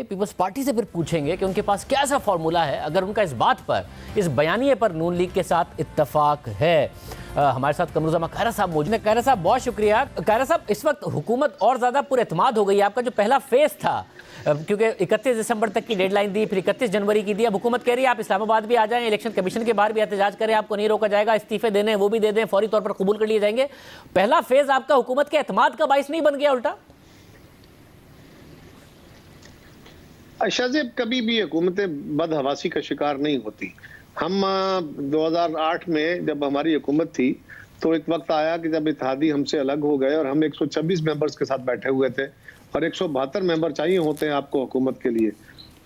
Peoples party से फिर पूछेंगे कि उनके पास क्या ऐसा फॉर्मूला है अगर उनका इस बात पर, इस बयानिए पर नून लीग के साथ इत्तेफाक है। हमारे साथ कमरुज़्ज़मा खैरा साहब मौजूद हैं। खैरा साहब बहुत शुक्रिया। खैरा साहब, इस वक्त हुकूमत और ज़्यादा पुरएतमाद हो गई है। आपका जो पहला फेज़ था, क्योंकि 31 दिसंबर तक की डेडलाइन दी, फिर 31 जनवरी की दी, अब हुकूमत कह रही है आप इस्लामाबाद भी आ जाएं, इलेक्शन कमीशन के बाहर भी एहतजाज करें, आपको नहीं रोका जाएगा, इस्तीफे देने वो भी दे दें, फौरी तौर पर कबूल कर लिए जाएंगे। पहला फेज़ आपका हुकूमत के एतमाद का बाइस नहीं बन गया उल्टा? शाहजेब, कभी भी हुकूमतें बदहवासी का शिकार नहीं होती। हम 2008 में जब हमारी हुकूमत थी तो एक वक्त आया कि जब इत्तेहादी हमसे अलग हो गए और हम 126 मेंबर्स के साथ बैठे हुए थे और 172 मेंबर चाहिए होते हैं आपको हुकूमत के लिए,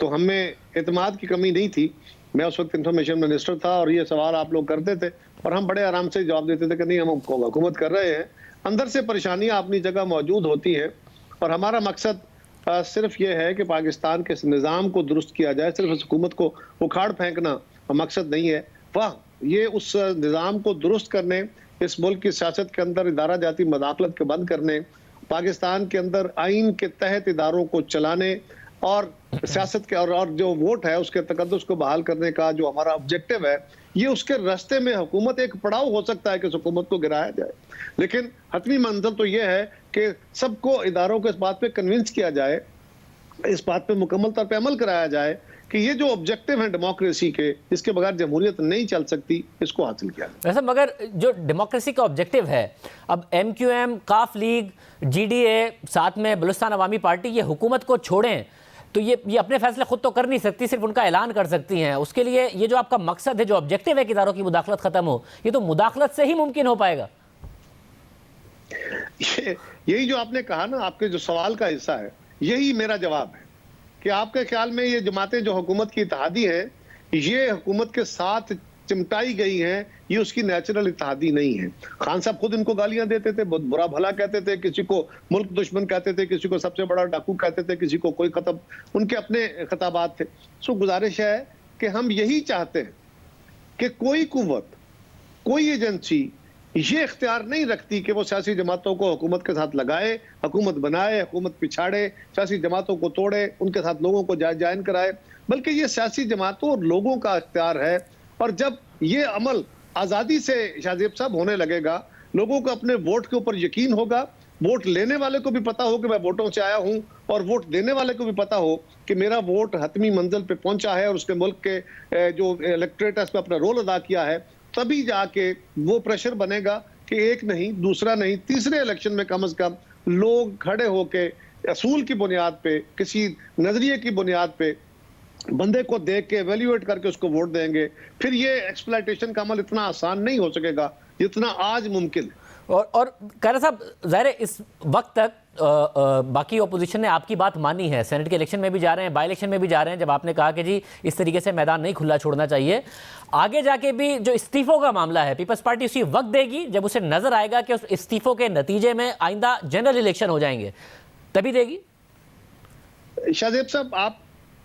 तो हमें एतमाद की कमी नहीं थी। मैं उस वक्त इंफॉर्मेशन मिनिस्टर था और ये सवाल आप लोग करते थे और हम बड़े आराम से जवाब देते थे कि नहीं, हम हुकूमत कर रहे हैं। अंदर से परेशानियां अपनी जगह मौजूद होती हैं और हमारा मकसद सिर्फ ये है कि पाकिस्तान के निज़ाम को दुरुस्त किया जाए। सिर्फ इस हुकूमत को उखाड़ फेंकना मकसद नहीं है। वाह, ये उस निज़ाम को दुरुस्त करने, इस मुल्क की सियासत के अंदर इदारा जाती मदाखलत के बंद करने, पाकिस्तान के अंदर आइन के तहत इदारों को चलाने और सियासत के और जो वोट है उसके तकद्दुस को बहाल करने का जो हमारा ऑब्जेक्टिव है, ये उसके रास्ते में हुकूमत एक पड़ाव हो सकता है कि इस हुकूमत को गिराया जाए। लेकिन हतमी मंजिल तो ये है कि सबको इदारों को इस बात पे कन्विंस किया जाए, इस बात पे मुकम्मल तौर पे अमल कराया जाए कि ये जो ऑब्जेक्टिव है डेमोक्रेसी के, इसके बगैर जमहूरियत नहीं चल सकती, इसको हासिल किया जाए। वैसे मगर जो डेमोक्रेसी का ऑब्जेक्टिव है, अब MQM, काफ लीग, GDA, साथ में बलूचिस्तान अवामी पार्टी, ये हुकूमत को छोड़ें तो ये अपने फैसले खुद तो कर नहीं सकती, सिर्फ उनका ऐलान कर सकती हैं। उसके लिए ये जो आपका मकसद है, जो ऑब्जेक्टिव है कि इदारों की मुदाखलत खत्म हो, ये तो मुदाखलत से ही मुमकिन हो पाएगा। यही जो आपने कहा ना, आपके जो सवाल का हिस्सा है, यही मेरा जवाब है कि आपके ख्याल में ये जमातें जो हुकूमत की इत्तेहादी है, ये हुकूमत के साथ चिमटाई गई हैं, ये उसकी नेचुरल इत्तेहादी नहीं है। खान साहब खुद इनको गालियां देते थे, बहुत बुरा भला कहते थे, किसी को मुल्क दुश्मन कहते थे, किसी को सबसे बड़ा डाकू कहते थे, किसी को कोई खतब, उनके अपने खिताबात थे। सो गुजारिश है कि हम यही चाहते हैं कि कोई कुव्वत, कोई एजेंसी ये इख्तियार नहीं रखती कि वो सियासी जमातों को हुकूमत के साथ लगाए, हुकूमत बनाए, हुकूमत पिछाड़े, सियासी जमातों को तोड़े, उनके साथ लोगों को ज्वाइन कराए, बल्कि ये सियासी जमातों और लोगों का इख्तियार है। और जब ये अमल आज़ादी से शाहजेब साहब होने लगेगा, लोगों को अपने वोट के ऊपर यकीन होगा, वोट लेने वाले को भी पता हो कि मैं वोटों से आया हूं और वोट देने वाले को भी पता हो कि मेरा वोट हतमी मंजिल पे पहुंचा है और उसके मुल्क के जो इलेक्टोरेट है, अपना रोल अदा किया है, तभी जाके वो प्रेशर बनेगा कि एक नहीं, दूसरा नहीं, तीसरे इलेक्शन में कम से कम लोग खड़े होके असूल की बुनियाद पे, किसी नजरिए की बुनियाद पे बंदे को देख के एवेल्युएट करके उसको वोट देंगे। फिर ये एक्सप्लॉयटेशन का अमल इतना आसान नहीं हो सकेगा जितना आज मुमकिन है। और खैरा साहब, ज़ाहिर है इस वक्त तक बाकी ओपोजिशन ने आपकी बात मानी है, सेनेट के इलेक्शन में भी जा रहे हैं, बाई इलेक्शन में भी जा रहे हैं, जब आपने कहा कि जी इस तरीके से मैदान नहीं खुला छोड़ना चाहिए। आगे जाके भी जो इस्तीफों का मामला है, पीपल्स पार्टी उसी वक्त देगी जब उसे नजर आएगा कि उस इस्तीफों के नतीजे में आइंदा जनरल इलेक्शन हो जाएंगे, तभी देगी। शाहजेब साहब, आप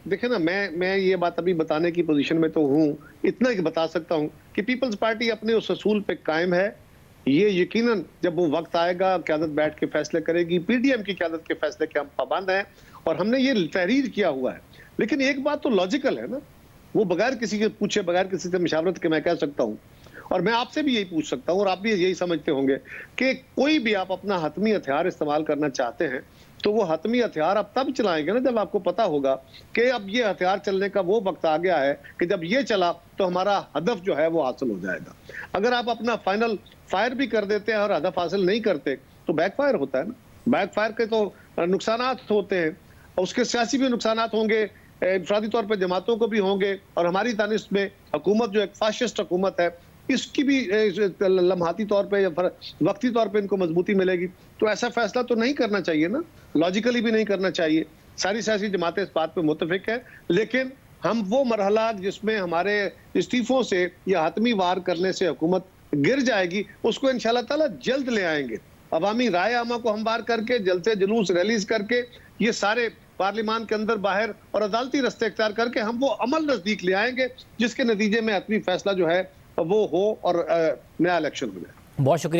देखें ना, मैं ये बात अभी बताने की पोजीशन में तो हूँ, इतना ही बता सकता हूँ कि पीपल्स पार्टी अपने उस असूल पे कायम है। ये यकीनन जब वो वक्त आएगा, क़यादत बैठ के फैसले करेगी। PDM की क़यादत के फैसले के हम पाबंद हैं और हमने ये तहरीर किया हुआ है। लेकिन एक बात तो लॉजिकल है ना, वो बगैर किसी के पूछे, बगैर किसी से मशावरत के मैं कह सकता हूँ, और मैं आपसे भी यही पूछ सकता हूँ और आप भी यही समझते होंगे कि कोई भी आप अपना हतमी हथियार इस्तेमाल करना चाहते हैं तो वो हतमी हथियार आप तब चलाएंगे ना जब आपको पता होगा कि अब ये हथियार चलने का वो वक्त आ गया है कि जब ये चला तो हमारा हदफ जो है वो हासिल हो जाएगा। अगर आप अपना फाइनल फायर भी कर देते हैं और हदफ हासिल नहीं करते तो बैक फायर होता है ना। बैक फायर के तो नुकसान होते हैं, उसके सियासी भी नुकसान होंगे, इंफरादी तौर पर जमातों को भी होंगे, और हमारी तानिश में हुकूमत जो एक फाशिस्ट हुकूमत है, इसकी भी लम्हाती तौर पे या वक्ती तौर पे इनको मजबूती मिलेगी। तो ऐसा फैसला तो नहीं करना चाहिए ना, लॉजिकली भी नहीं करना चाहिए। सारी सियासी जमातें इस बात पे मुत्तफिक है, लेकिन हम वो मरहला जिसमें हमारे इस्तीफों से या हतमी वार करने से हुकूमत गिर जाएगी, उसको इंशाल्लाह ताला जल्द ले आएंगे। अवामी राय आमा को हम बार करके, जलसे जुलूस रैलीज करके, ये सारे पार्लिमान के अंदर बाहर और अदालती रस्ते इख्तियार करके हम वो अमल नजदीक ले आएंगे जिसके नतीजे में हतमी फैसला जो है वो हो और नया इलेक्शन हो जाए। बहुत शुक्रिया।